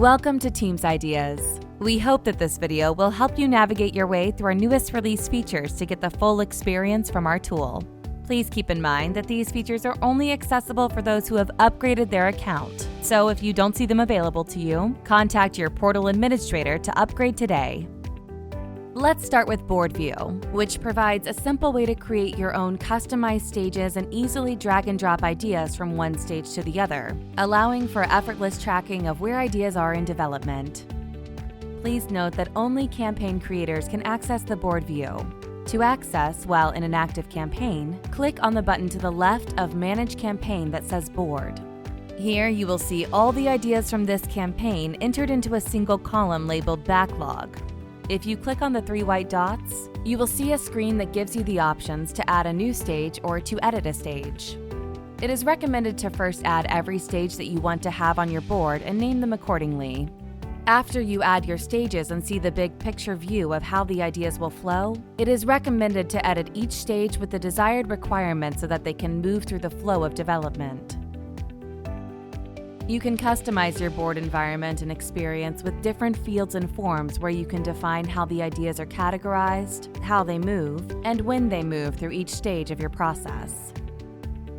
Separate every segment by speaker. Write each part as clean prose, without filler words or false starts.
Speaker 1: Welcome to Teams Ideas. We hope that this video will help you navigate your way through our newest release features to get the full experience from our tool. Please keep in mind that these features are only accessible for those who have upgraded their account. So if you don't see them available to you, contact your portal administrator to upgrade today. Let's start with Board View, which provides a simple way to create your own customized stages and easily drag and drop ideas from one stage to the other, allowing for effortless tracking of where ideas are in development. Please note that only campaign creators can access the Board View. To access while in an active campaign, click on the button to the left of Manage Campaign that says Board. Here you will see all the ideas from this campaign entered into a single column labeled Backlog. If you click on the three white dots, you will see a screen that gives you the options to add a new stage or to edit a stage. It is recommended to first add every stage that you want to have on your board and name them accordingly. After you add your stages and see the big picture view of how the ideas will flow, it is recommended to edit each stage with the desired requirements so that they can move through the flow of development. You can customize your board environment and experience with different fields and forms where you can define how the ideas are categorized, how they move, and when they move through each stage of your process.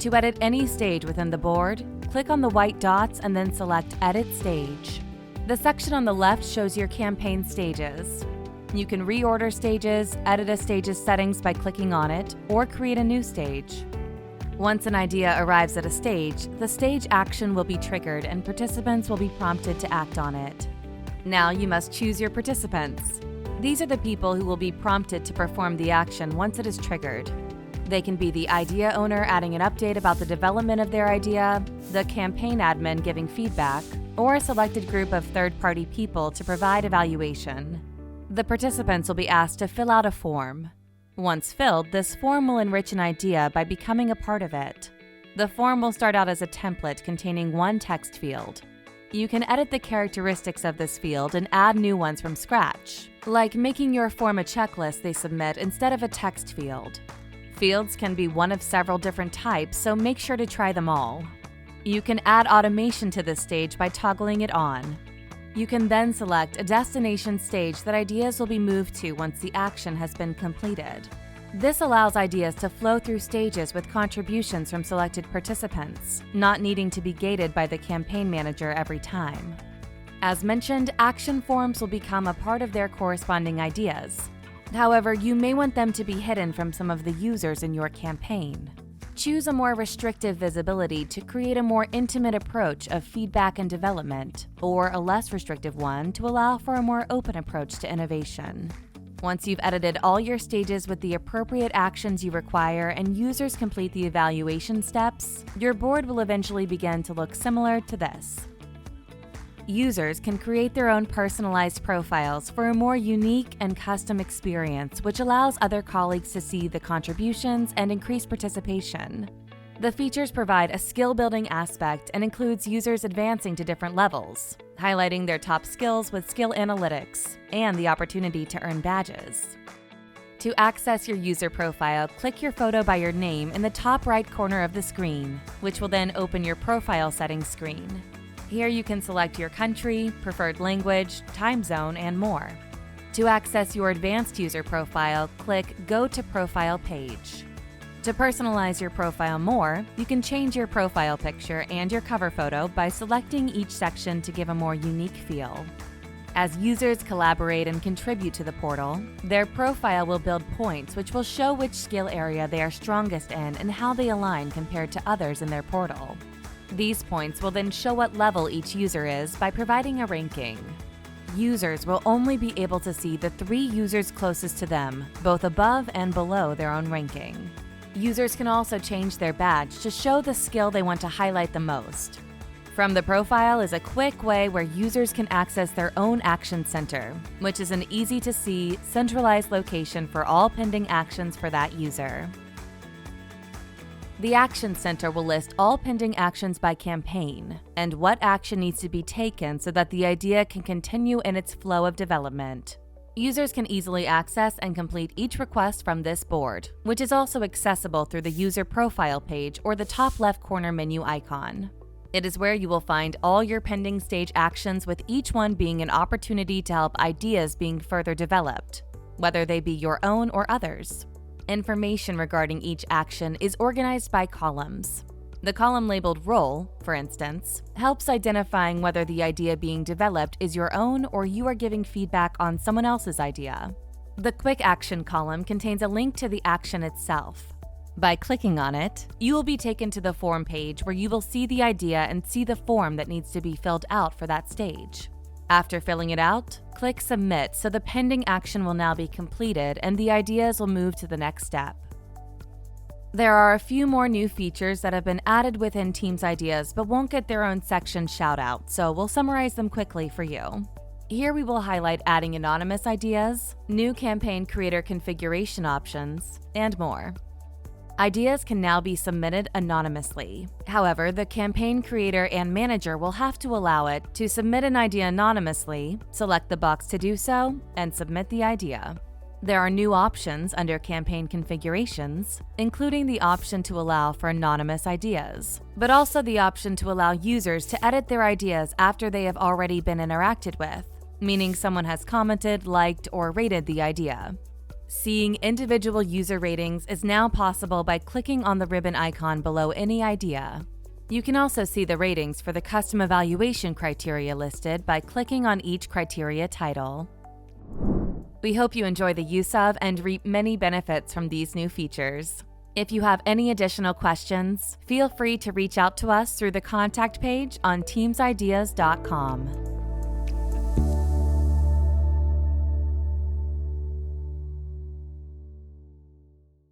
Speaker 1: To edit any stage within the board, click on the white dots and then select Edit Stage. The section on the left shows your campaign stages. You can reorder stages, edit a stage's settings by clicking on it, or create a new stage. Once an idea arrives at a stage, the stage action will be triggered and participants will be prompted to act on it. Now you must choose your participants. These are the people who will be prompted to perform the action once it is triggered. They can be the idea owner adding an update about the development of their idea, the campaign admin giving feedback, or a selected group of third-party people to provide evaluation. The participants will be asked to fill out a form. Once filled, this form will enrich an idea by becoming a part of it. The form will start out as a template containing one text field. You can edit the characteristics of this field and add new ones from scratch, like making your form a checklist they submit instead of a text field. Fields can be one of several different types, so make sure to try them all. You can add automation to this stage by toggling it on. You can then select a destination stage that ideas will be moved to once the action has been completed. This allows ideas to flow through stages with contributions from selected participants, not needing to be gated by the campaign manager every time. As mentioned, action forms will become a part of their corresponding ideas. However, you may want them to be hidden from some of the users in your campaign. Choose a more restrictive visibility to create a more intimate approach of feedback and development, or a less restrictive one to allow for a more open approach to innovation. Once you've edited all your stages with the appropriate actions you require and users complete the evaluation steps, your board will eventually begin to look similar to this. Users can create their own personalized profiles for a more unique and custom experience, which allows other colleagues to see the contributions and increase participation. The features provide a skill-building aspect and includes users advancing to different levels, highlighting their top skills with skill analytics, and the opportunity to earn badges. To access your user profile, click your photo by your name in the top right corner of the screen, which will then open your profile settings screen. Here you can select your country, preferred language, time zone, and more. To access your advanced user profile, click Go to Profile page. To personalize your profile more, you can change your profile picture and your cover photo by selecting each section to give a more unique feel. As users collaborate and contribute to the portal, their profile will build points which will show which skill area they are strongest in and how they align compared to others in their portal. These points will then show what level each user is by providing a ranking. Users will only be able to see the 3 users closest to them, both above and below their own ranking. Users can also change their badge to show the skill they want to highlight the most. From the profile is a quick way where users can access their own action center, which is an easy-to-see, centralized location for all pending actions for that user. The Action Center will list all pending actions by campaign and what action needs to be taken so that the idea can continue in its flow of development. Users can easily access and complete each request from this board, which is also accessible through the user profile page or the top left corner menu icon. It is where you will find all your pending stage actions, with each one being an opportunity to help ideas being further developed, whether they be your own or others. Information regarding each action is organized by columns. The column labeled Role, for instance, helps identifying whether the idea being developed is your own or you are giving feedback on someone else's idea. The Quick Action column contains a link to the action itself. By clicking on it, you will be taken to the form page where you will see the idea and see the form that needs to be filled out for that stage. After filling it out, click Submit so the pending action will now be completed and the ideas will move to the next step. There are a few more new features that have been added within Teams Ideas but won't get their own section shout-out, so we'll summarize them quickly for you. Here we will highlight adding anonymous ideas, new campaign creator configuration options, and more. Ideas can now be submitted anonymously. However, the campaign creator and manager will have to allow it to submit an idea anonymously, select the box to do so, and submit the idea. There are new options under campaign configurations, including the option to allow for anonymous ideas, but also the option to allow users to edit their ideas after they have already been interacted with, meaning someone has commented, liked, or rated the idea. Seeing individual user ratings is now possible by clicking on the ribbon icon below any idea. You can also see the ratings for the custom evaluation criteria listed by clicking on each criteria title. We hope you enjoy the use of and reap many benefits from these new features. If you have any additional questions, feel free to reach out to us through the contact page on teamsideas.com.